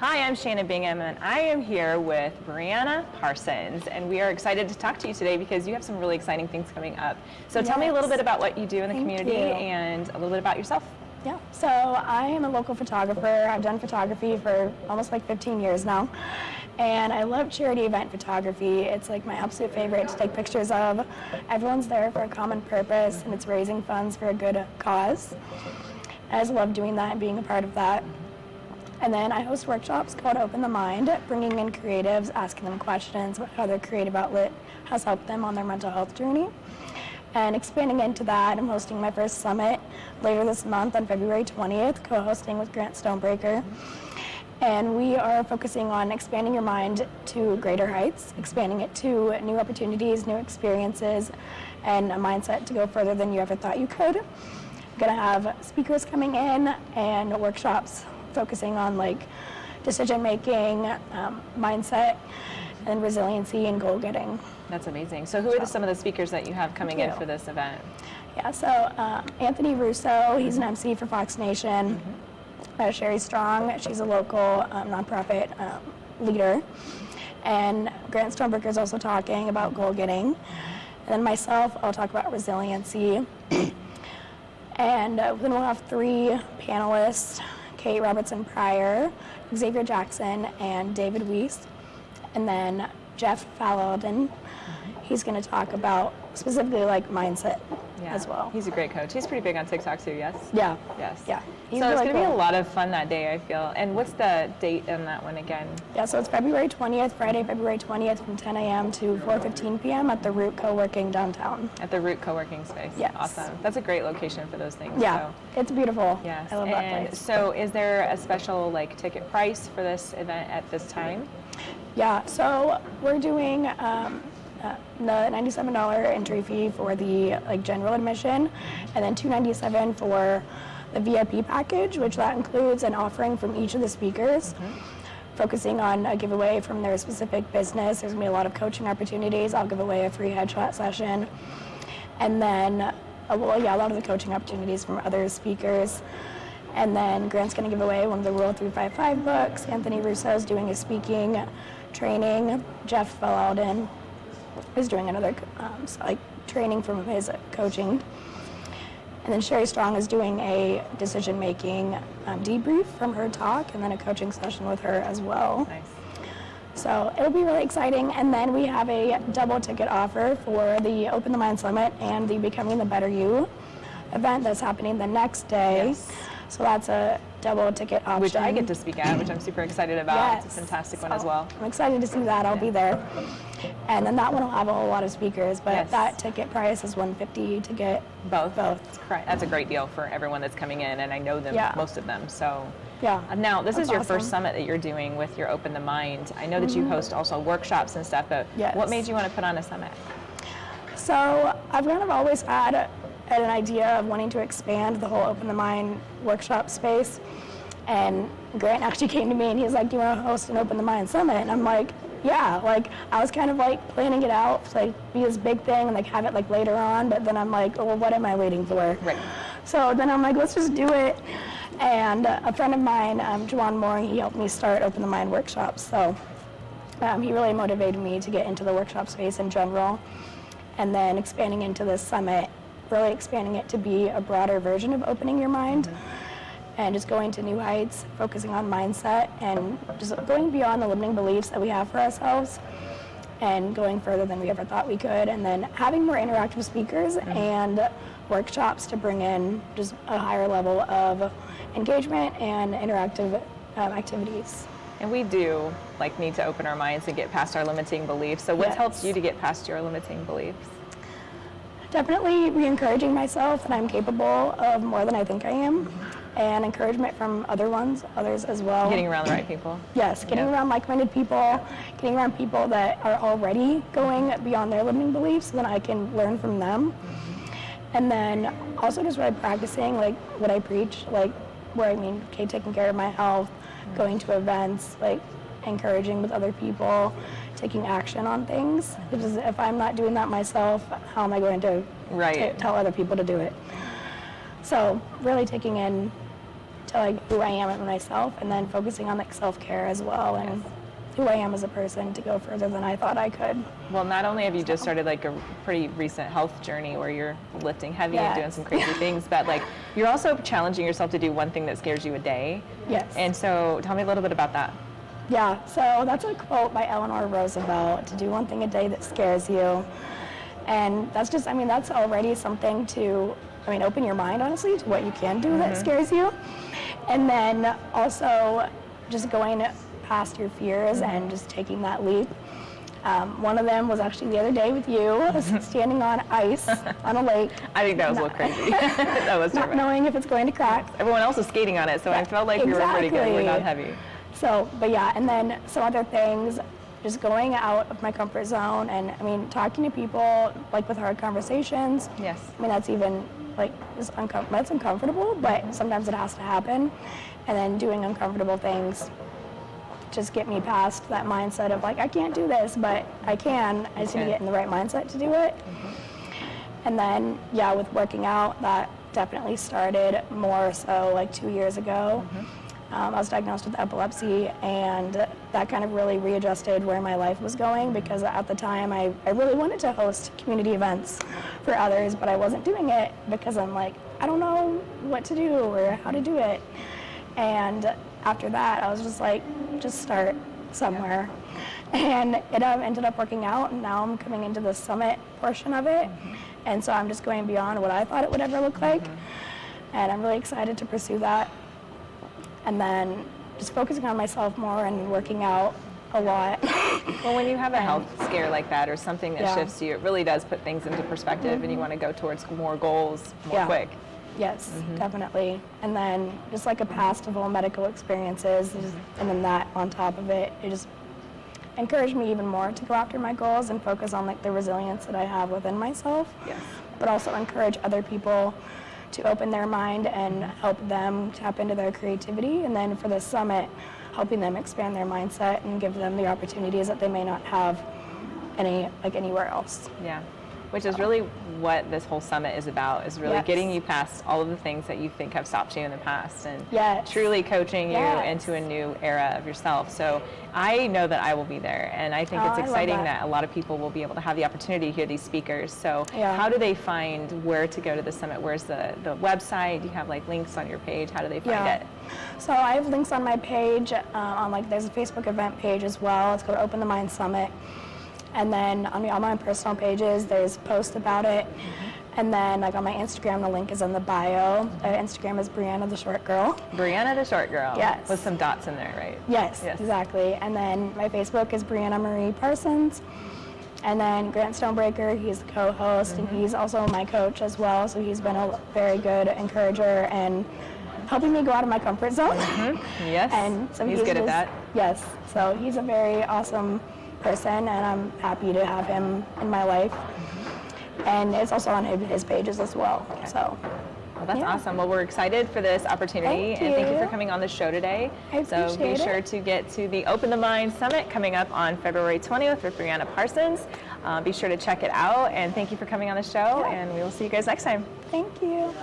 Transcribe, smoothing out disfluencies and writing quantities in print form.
Hi, I'm Shannon Bingham, and I am here with Brianna Parsons, and we are excited to talk to you today because you have some really exciting things coming up. So tell me a little bit about what you do in the community and a little bit about yourself. Yeah, so I am a local photographer. I've done photography for almost like 15 years now, and I love charity event photography. It's like my absolute favorite to take pictures of. Everyone's there for a common purpose, and it's raising funds for a good cause. I just love doing that and being a part of that. And then I host workshops called Open the Mind, bringing in creatives, asking them questions about how their creative outlet has helped them on their mental health journey. And expanding into that, I'm hosting my first summit later this month on February 20th, co-hosting with Grant Stonebreaker. And we are focusing on expanding your mind to greater heights, expanding it to new opportunities, new experiences, and a mindset to go further than you ever thought you could. I'm gonna have speakers coming in and workshops focusing on like decision making, mindset, and resiliency and goal getting. That's amazing. So who are some of the speakers that you have coming in for this event? Yeah, so Anthony Russo, he's an MC for Fox Nation. Sherry Strong, she's a local nonprofit leader. And Grant Stonebreaker is also talking about goal getting. And then myself, I'll talk about resiliency. And then we'll have three panelists: Kate Robertson-Pryor, Xavier Jackson, and David Weiss. And then Jeff Falloden, he's going to talk about specifically like mindset as well. He's a great coach. He's pretty big on TikTok too, yes? Yeah. Yes. Yeah. So it's going to be a lot of fun that day, I feel. And what's the date on that one again? Yeah, so it's February 20th, Friday, February 20th from 10 a.m. to 4:15 p.m. at the Root Co-working downtown. At the Root Co-working space? Yes. Awesome. That's a great location for those things. Yeah, so. It's beautiful. Yes. I love that place. So is there a special like ticket price for this event at this time? Yeah, so we're doing the $97 entry fee for the like general admission, and then $297 for the VIP package, which that includes an offering from each of the speakers, focusing on a giveaway from their specific business. There's gonna be a lot of coaching opportunities. I'll give away a free headshot session, and then a lot of the coaching opportunities from other speakers. And then Grant's gonna give away one of the Rule 355 books. Anthony Russo is doing a speaking training. Jeff Falloden is doing another training from his coaching. And then Sherry Strong is doing a decision-making debrief from her talk, and then a coaching session with her as well. Nice. So it'll be really exciting. And then we have a double ticket offer for the Open the Mind Summit and the Becoming the Better You event that's happening the next day. Yes. So that's a double ticket option. Which I get to speak at, which I'm super excited about. Yes. It's a fantastic one as well. I'm excited to see that. I'll be there. And then that one will have a whole lot of speakers, but that ticket price is $150 to get both. That's a great deal for everyone that's coming in, and I know them, most of them. So now this is your first summit that you're doing with your Open the Mind. I know that you host also workshops and stuff, but what made you want to put on a summit? So I've kind of always had an idea of wanting to expand the whole Open the Mind workshop space, and Grant actually came to me and he's like, "Do you want to host an Open the Mind Summit?" And I'm like, yeah, like I was kind of like planning it out to like be this big thing and like have it like later on, but then I'm like, oh, well, what am I waiting for? Right. So then I'm like, let's just do it. And a friend of mine, Juwan Moore, he helped me start Open the Mind workshops. So he really motivated me to get into the workshop space in general, and then expanding into this summit, really expanding it to be a broader version of opening your mind. And just going to new heights, focusing on mindset, and just going beyond the limiting beliefs that we have for ourselves, and going further than we ever thought we could, and then having more interactive speakers and workshops to bring in just a higher level of engagement and interactive activities. And we do need to open our minds and get past our limiting beliefs. So what helps you to get past your limiting beliefs? Definitely re-encouraging myself that I'm capable of more than I think I am. And encouragement from others as well. Getting around the right people. Yes, getting around like-minded people, getting around people that are already going beyond their limiting beliefs, so then I can learn from them. And then also just really practicing like what I preach, like taking care of my health, going to events, like encouraging with other people, taking action on things. Because if I'm not doing that myself, how am I going to tell other people to do it? So really taking in to like who I am and myself, and then focusing on like self-care as well, and who I am as a person to go further than I thought I could. Well, not only have you just started like a pretty recent health journey where you're lifting heavy and doing some crazy things, but like you're also challenging yourself to do one thing that scares you a day. Yes. And so tell me a little bit about that. Yeah, so that's a quote by Eleanor Roosevelt, to do one thing a day that scares you. And that's just, I mean, that's already something to, I mean, open your mind, honestly, to what you can do that scares you. And then also just going past your fears and just taking that leap. One of them was actually the other day with you. I was standing on ice on a lake. I think that was a little crazy. That was not knowing if it's going to crack. Everyone else was skating on it, so I felt like we were pretty good. We're not heavy. So, but yeah, and then some other things, just going out of my comfort zone, and I mean, talking to people, like with hard conversations. Yes. I mean, that's even like, that's uncomfortable, but sometimes it has to happen. And then doing uncomfortable things just get me past that mindset of like, I can't do this, but I can. I just need to get in the right mindset to do it. And then, yeah, with working out, that definitely started more so like 2 years ago. I was diagnosed with epilepsy, and that kind of really readjusted where my life was going, because at the time I really wanted to host community events for others, but I wasn't doing it because I'm like, I don't know what to do or how to do it. And after that, I was just like, just start somewhere. And it ended up working out, and now I'm coming into the summit portion of it. And so I'm just going beyond what I thought it would ever look like. And I'm really excited to pursue that. And then just focusing on myself more and working out a lot. Well, when you have a health scare like that or something that shifts you, it really does put things into perspective, and you want to go towards more goals more quick. Yes, definitely. And then just like a past of all medical experiences, and then that on top of it, it just encouraged me even more to go after my goals and focus on like the resilience that I have within myself. Yes. But also encourage other people to open their mind and help them tap into their creativity. And then for the summit, helping them expand their mindset and give them the opportunities that they may not have anywhere else. Yeah. Which is really what this whole summit is about, is really getting you past all of the things that you think have stopped you in the past, and truly coaching you into a new era of yourself. So I know that I will be there, and I think it's exciting that a lot of people will be able to have the opportunity to hear these speakers. So how do they find where to go to the summit? Where's the website? Do you have like links on your page? How do they find it? So I have links on my page, on like there's a Facebook event page as well. It's called Open the Mind Summit. And then on all my personal pages, there's posts about it. And then like on my Instagram, the link is in the bio. Instagram is Brianna the Short Girl. Brianna the Short Girl. Yes. With some dots in there, right? Yes, exactly. And then my Facebook is Brianna Marie Parsons. And then Grant Stonebreaker, he's the co-host, and he's also my coach as well. So he's been a very good encourager and helping me go out of my comfort zone. Yes, and so he's good at that. Yes, so he's a very awesome person, and I'm happy to have him in my life. And it's also on his pages as well. So Well, that's awesome. Well, we're excited for this opportunity, and thank you for coming on the show today. So be sure to get to the Open the Mind Summit coming up on February 20th with Brianna Parsons. Be sure to check it out, and thank you for coming on the show, and we will see you guys next time. Thank you.